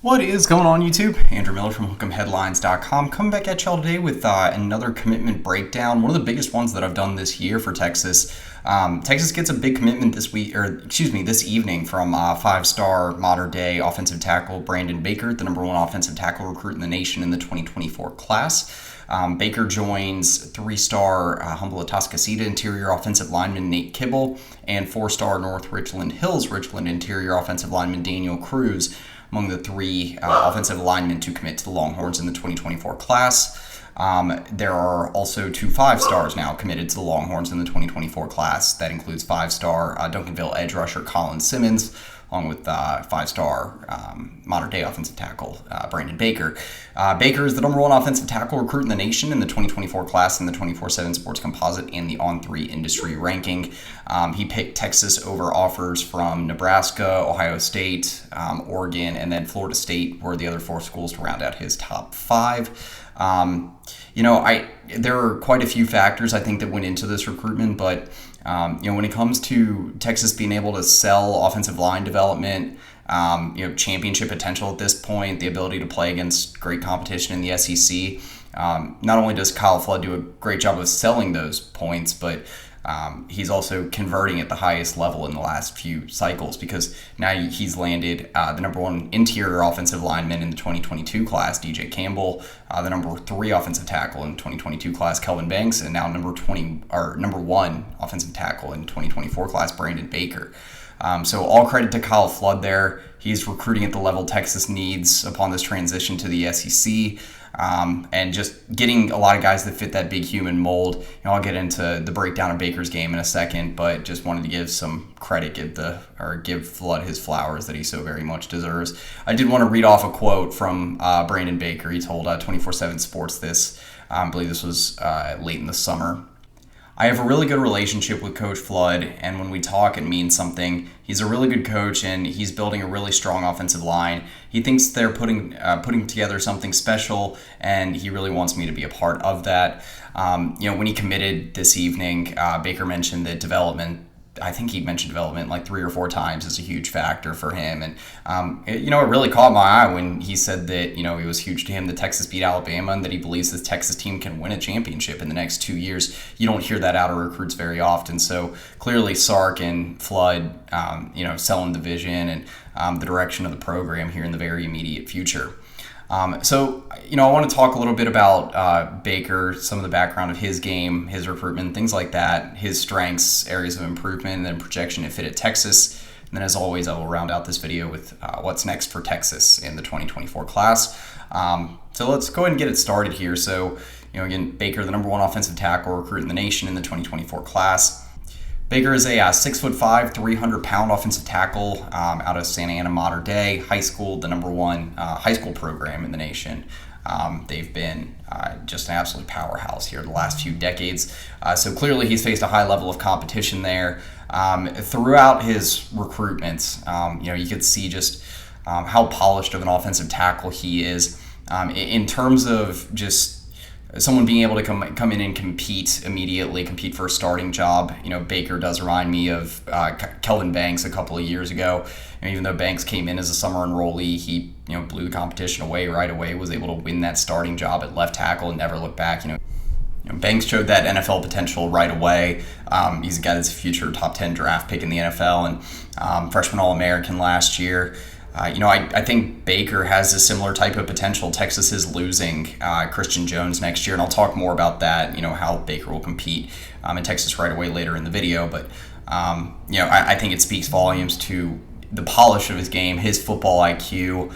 What is going on, YouTube? Andrew Miller from Hook'emHeadlines.com coming back at y'all today with another commitment breakdown. One of the biggest ones that I've done this year for Texas. Texas gets a big commitment this evening from five-star modern-day offensive tackle Brandon Baker, the number one offensive tackle recruit in the nation in the 2024 class. Baker joins three-star Humble Atascocita interior offensive lineman Nate Kibble and four-star North Richland Hills Richland interior offensive lineman Daniel Cruz among the three offensive linemen to commit to the Longhorns in the 2024 class. There are also two five-stars now committed to the Longhorns in the 2024 class. That includes five-star Duncanville edge rusher Colin Simmons, along with five-star modern-day offensive tackle Brandon Baker. Baker is the number one offensive tackle recruit in the nation in the 2024 class in the 24/7 Sports Composite and the On3 industry ranking. He picked Texas over offers from Nebraska, Ohio State, Oregon, and then Florida State were the other four schools to round out his top five. There are quite a few factors I think that went into this recruitment, but when it comes to Texas being able to sell offensive line development, championship potential at this point, the ability to play against great competition in the SEC, not only does Kyle Flood do a great job of selling those points, but he's also converting at the highest level in the last few cycles, because now he's landed the number one interior offensive lineman in the 2022 class, DJ Campbell, the number three offensive tackle in the 2022 class, Kelvin Banks, and now number one offensive tackle in the 2024 class, Brandon Baker. So all credit to Kyle Flood there. He's recruiting at the level Texas needs upon this transition to the SEC. And just getting a lot of guys that fit that big human mold. I'll get into the breakdown of Baker's game in a second, but just wanted to give some credit, give Flood his flowers that he so very much deserves. I did want to read off a quote from Brandon Baker. He told 24/7 Sports this. I believe this was late in the summer. I have a really good relationship with Coach Flood, and when we talk, it means something. He's a really good coach, and he's building a really strong offensive line. He thinks they're putting together something special, and he really wants me to be a part of that. When he committed this evening, Baker mentioned that development. I think he mentioned development like 3 or 4 times as a huge factor for him. And, it really caught my eye when he said that, it was huge to him that Texas beat Alabama and that he believes this Texas team can win a championship in the next 2 years. You don't hear that out of recruits very often. So clearly Sark and Flood, selling the vision and the direction of the program here in the very immediate future. I want to talk a little bit about Baker, some of the background of his game, his recruitment, things like that, his strengths, areas of improvement, and then projection and fit at Texas. And then, as always, I will round out this video with what's next for Texas in the 2024 class. So let's go ahead and get it started here. So, again, Baker, the number one offensive tackle recruit in the nation in the 2024 class. Baker is a 6'5", 300-pound offensive tackle out of Santa Ana Mater Dei High School, the number one high school program in the nation. They've been just an absolute powerhouse here the last few decades. So clearly he's faced a high level of competition there. Throughout his recruitments, you could see just how polished of an offensive tackle he is. In terms of just someone being able to come in and compete immediately, compete for a starting job. Baker does remind me of Kelvin Banks a couple of years ago. Even though Banks came in as a summer enrollee, he blew the competition away right away, was able to win that starting job at left tackle and never looked back. Banks showed that NFL potential right away. He's a guy that's a future top 10 draft pick in the NFL and freshman All-American last year. I think Baker has a similar type of potential. Texas is losing Christian Jones next year, and I'll talk more about that, how Baker will compete in Texas right away later in the video. But, I think it speaks volumes to the polish of his game, his football IQ,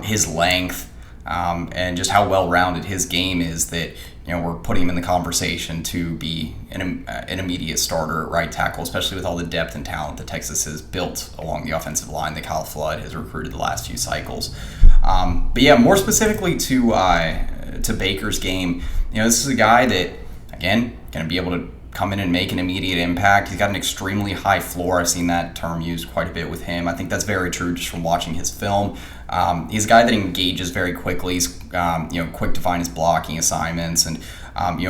his length, and just how well-rounded his game is that, we're putting him in the conversation to be an immediate starter at right tackle, especially with all the depth and talent that Texas has built along the offensive line that Kyle Flood has recruited the last few cycles. More specifically to Baker's game, this is a guy that, again, going to be able to come in and make an immediate impact. He's got an extremely high floor. I've seen that term used quite a bit with him. I think that's very true just from watching his film. He's a guy that engages very quickly. He's quick to find his blocking assignments and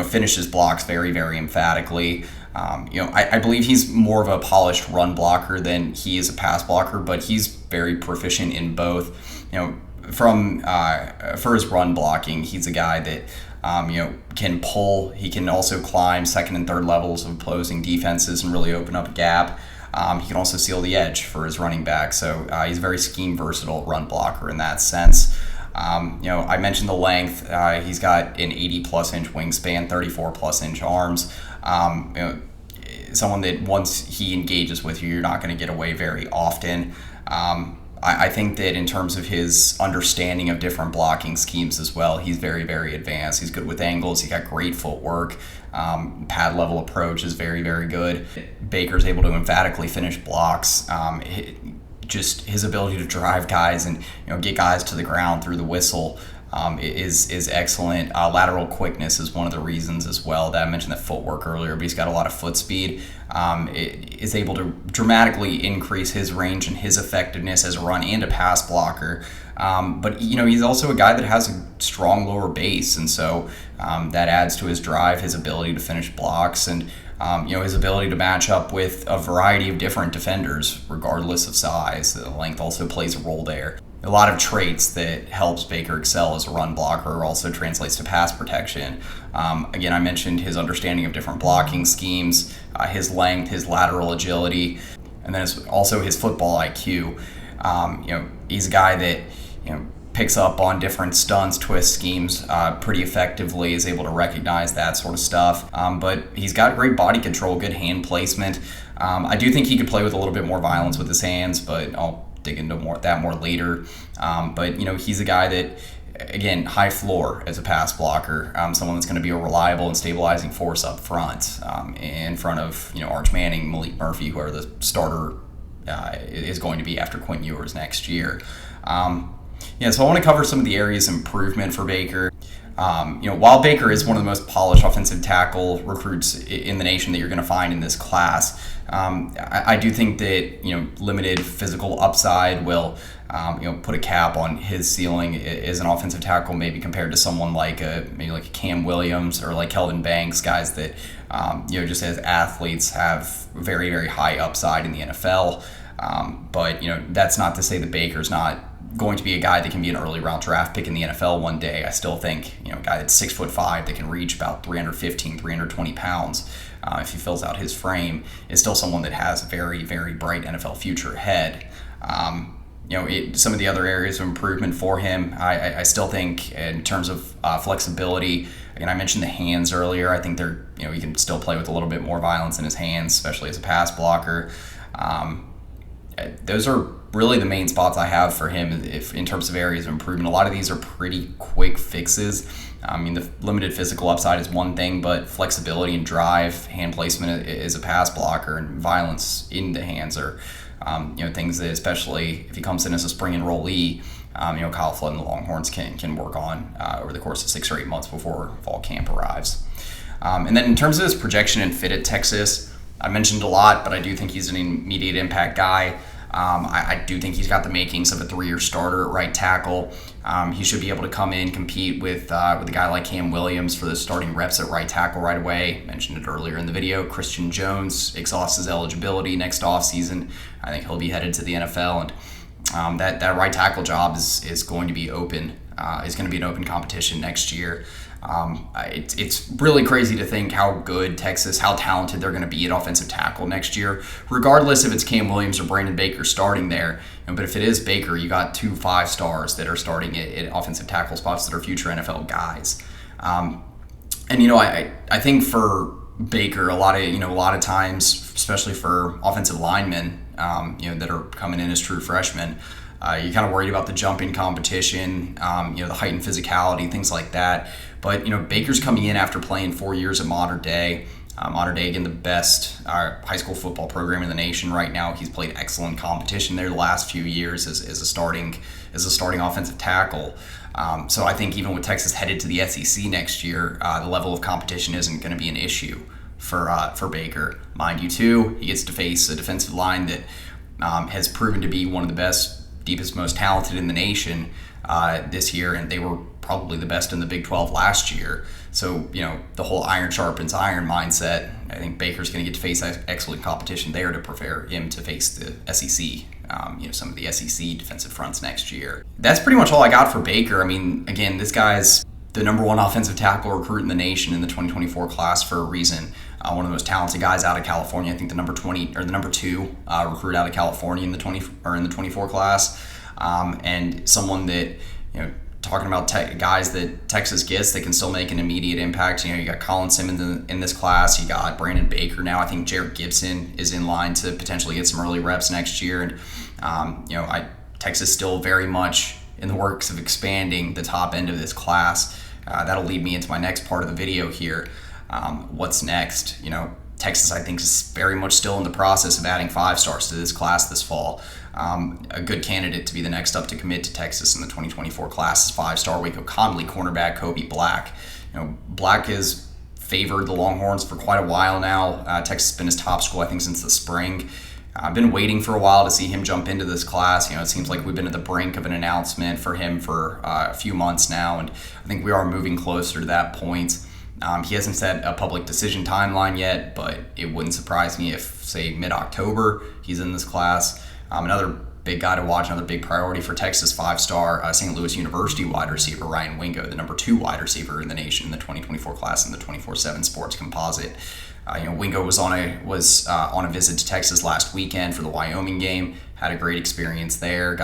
finishes blocks very, very emphatically. I believe he's more of a polished run blocker than he is a pass blocker, but he's very proficient in both. for his run blocking, he's a guy that can pull. He can also climb second and third levels of opposing defenses and really open up a gap. He can also seal the edge for his running back. So he's a very scheme versatile run blocker in that sense. I mentioned the length. He's got an 80 plus inch wingspan, 34 plus inch arms. Someone that once he engages with you, you're not going to get away very often. I think that in terms of his understanding of different blocking schemes as well, he's very, very advanced. He's good with angles. He got great footwork. Pad level approach is very, very good. Baker's able to emphatically finish blocks. Just his ability to drive guys and get guys to the ground through the whistle is excellent. Lateral quickness is one of the reasons as well. That I mentioned that footwork earlier, but he's got a lot of foot speed. Is able to dramatically increase his range and his effectiveness as a run and a pass blocker. But he's also a guy that has a strong lower base, and so that adds to his drive, his ability to finish blocks, and his ability to match up with a variety of different defenders, regardless of size. The length also plays a role there. A lot of traits that helps Baker excel as a run blocker also translates to pass protection. Again, I mentioned his understanding of different blocking schemes, his length, his lateral agility, and then also his football IQ. He's a guy that picks up on different stunts, twist schemes pretty effectively, is able to recognize that sort of stuff. But he's got great body control, good hand placement. I do think he could play with a little bit more violence with his hands, but I'll dig into that more later. But he's a guy that, again, high floor as a pass blocker, someone that's going to be a reliable and stabilizing force up front, in front of Arch Manning, Malik Murphy, whoever the starter is going to be after Quinn Ewers next year. So I want to cover some of the areas of improvement for Baker. While Baker is one of the most polished offensive tackle recruits in the nation that you're going to find in this class, I do think that limited physical upside will put a cap on his ceiling as an offensive tackle, maybe compared to someone like a Cam Williams or like Kelvin Banks, guys that just as athletes have very, very high upside in the NFL. But that's not to say that Baker's not going to be a guy that can be an early round draft pick in the NFL one day. I still think a guy that's 6'5" that can reach about 315, 320 pounds, if he fills out his frame, is still someone that has a very, very bright NFL future ahead. Some of the other areas of improvement for him, I still think in terms of flexibility. Again, I mentioned the hands earlier. I think he can still play with a little bit more violence in his hands, especially as a pass blocker. Those are really the main spots I have for him in terms of areas of improvement. A lot of these are pretty quick fixes. The limited physical upside is one thing, but flexibility and drive, hand placement as a pass blocker, and violence in the hands are things that, especially if he comes in as a spring enrollee, Kyle Flood and the Longhorns can work on over the course of 6 or 8 months before fall camp arrives. And then in terms of his projection and fit at Texas, I mentioned a lot, but I do think he's an immediate impact guy. I do think he's got the makings of a 3-year starter at right tackle. He should be able to come in, compete with a guy like Cam Williams for the starting reps at right tackle right away. Mentioned it earlier in the video. Christian Jones exhausts his eligibility next offseason. I think he'll be headed to the NFL, and that right tackle job is going to be open. Is going to be an open competition next year. It's really crazy to think how good Texas, how talented they're going to be at offensive tackle next year, regardless if it's Cam Williams or Brandon Baker starting there. But if it is Baker, you got 2 5-stars that are starting at offensive tackle spots that are future NFL guys. I think for Baker, a lot of times, especially for offensive linemen, that are coming in as true freshmen, you're kind of worried about the jumping competition, the heightened physicality, things like that. But, Baker's coming in after playing 4 years at Mater Dei. Mater Dei, again, the best high school football program in the nation right now. He's played excellent competition there the last few years as a starting offensive tackle. So I think even with Texas headed to the SEC next year, the level of competition isn't going to be an issue for Baker. Mind you, too, he gets to face a defensive line that has proven to be one of the best, deepest, most talented in the nation this year, and they were probably the best in the Big 12 last year. So, the whole iron sharpens iron mindset, I think Baker's going to get to face excellent competition there to prepare him to face the SEC some of the SEC defensive fronts next year. That's pretty much all I got for Baker. I mean, again, this guy's the number one offensive tackle recruit in the nation in the 2024 class for a reason. One of the most talented guys out of California. I think the number 2 recruit out of California in the 24 class, and someone that, talking about guys that Texas gets that can still make an immediate impact. You got Colin Simmons in this class. You got Brandon Baker now. I think Jared Gibson is in line to potentially get some early reps next year. And Texas still very much in the works of expanding the top end of this class. That'll lead me into my next part of the video here. What's next? Texas, I think, is very much still in the process of adding 5-stars to this class this fall. A good candidate to be the next up to commit to Texas in the 2024 class is 5-star Waco Conley cornerback Kobe Black. Black has favored the Longhorns for quite a while now. Texas has been his top school, I think, since the spring. I've been waiting for a while to see him jump into this class. It seems like we've been at the brink of an announcement for him for a few months now, and I think we are moving closer to that point. He hasn't set a public decision timeline yet, but it wouldn't surprise me if, say, mid-October, he's in this class. Another big guy to watch, another big priority for Texas, 5-star St. Louis University wide receiver Ryan Wingo, the number 2 wide receiver in the nation in the 2024 class in the 24/7 Sports Composite. Wingo was on a visit to Texas last weekend for the Wyoming game. Had a great experience there.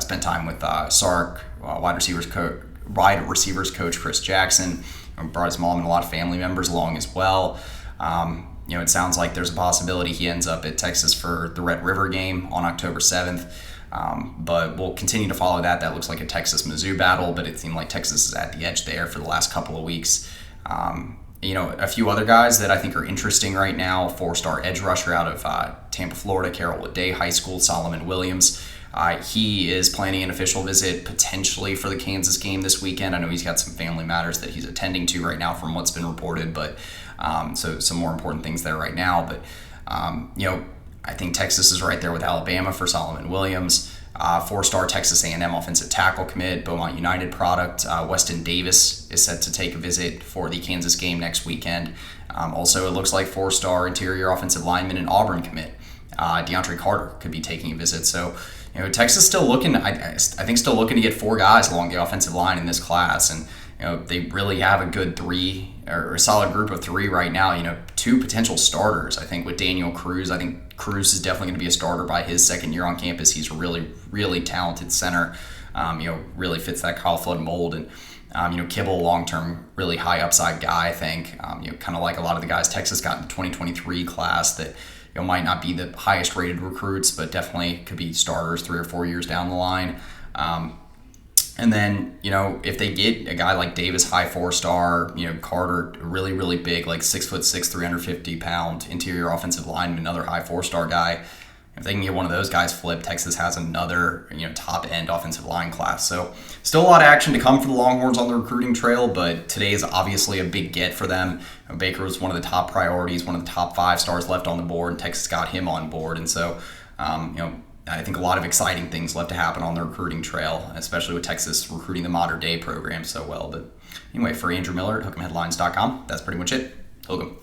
Spent time with Sark wide receivers coach Chris Jackson. Brought his mom and a lot of family members along as well. It sounds like there's a possibility he ends up at Texas for the Red River game on October 7th. But we'll continue to follow that. That looks like a Texas-Mizzou battle, but it seemed like Texas is at the edge there for the last couple of weeks. A few other guys that I think are interesting right now, 4-star edge rusher out of Tampa, Florida, Carroll Day High School, Solomon Williams. He is planning an official visit potentially for the Kansas game this weekend. I know he's got some family matters that he's attending to right now from what's been reported, but so some more important things there right now. But, I think Texas is right there with Alabama for Solomon Williams. 4-star Texas A&M offensive tackle commit, Beaumont United product. Weston Davis is set to take a visit for the Kansas game next weekend. Also, it looks like 4-star interior offensive lineman and Auburn commit. DeAndre Carter could be taking a visit. So, Texas still looking, I think still looking to get 4 guys along the offensive line in this class. And, they really have a good 3 or a solid group of 3 right now. 2 potential starters, I think, with Daniel Cruz. I think Cruz is definitely going to be a starter by his second year on campus. He's a really, really talented center. Really fits that Kyle Flood mold. And, Kibble, long-term, really high upside guy, I think. Kind of like a lot of the guys Texas got in the 2023 class that, might not be the highest rated recruits, but definitely could be starters 3 or 4 years down the line. And then, if they get a guy like Davis, high 4-star, Carter, really, really big, like 6'6", 350 pound interior offensive lineman, another high 4-star guy. If they can get one of those guys flipped, Texas has another, top end offensive line class. So still a lot of action to come for the Longhorns on the recruiting trail, but today is obviously a big get for them. Baker was one of the top priorities, one of the top 5-stars left on the board, and Texas got him on board. And so, I think a lot of exciting things left to happen on the recruiting trail, especially with Texas recruiting the modern day program so well. But anyway, for Andrew Miller at Hook'emHeadlines.com, that's pretty much it. Hook 'em.